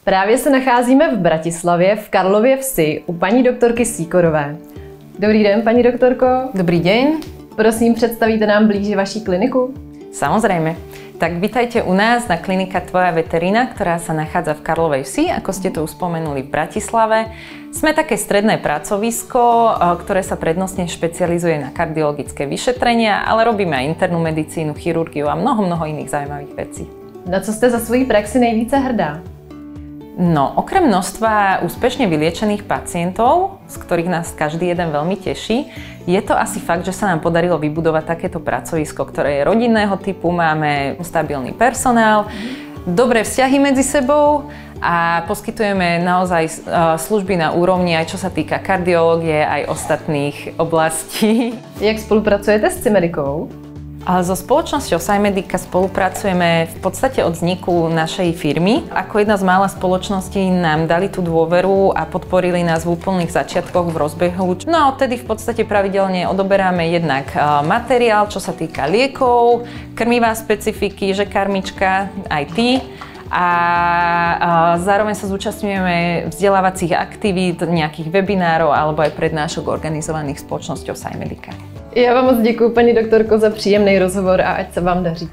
Právě se nacházíme v Bratislavě, v Karlově Vsi, u paní doktorky Síkorové. Dobrý den, paní doktorko. Dobrý deň. Prosím, představíte nám blíže vaši kliniku? Samozrejme. Tak vítajte u nás na klinika Tvoja veterina, ktorá sa nachádza v Karlovej Vsi, ako ste to už spomenuli, v Bratislave. Sme také stredné pracovisko, ktoré sa prednostne špecializuje na kardiologické vyšetrenia, ale robíme aj internú medicínu, chirurgiu a mnoho iných zaujímavých vecí. Na co ste za svojí praxi nejvíce hrdá? No, okrem množstva úspešne vyliečených pacientov, z ktorých nás každý jeden veľmi teší, je to asi fakt, že sa nám podarilo vybudovať takéto pracovisko, ktoré je rodinného typu, máme stabilný personál, dobré vzťahy medzi sebou a poskytujeme naozaj služby na úrovni aj čo sa týka kardiológie, aj ostatných oblastí. Jak spolupracujete s Cimedikou? So spoločnosťou Cimedica spolupracujeme v podstate od vzniku našej firmy. Ako jedna z mála spoločností nám dali tú dôveru a podporili nás v úplných začiatkoch v rozbehu. No a odtedy v podstate pravidelne odoberáme jednak materiál, čo sa týka liekov, krmivá specifiky, že karmička, aj ty. A zároveň sa zúčastňujeme vzdelávacích aktivít, nejakých webinárov alebo aj prednášok organizovaných spoločnosťou Cimedica. Já vám moc děkuji, paní doktorko, za příjemný rozhovor a ať se vám daří.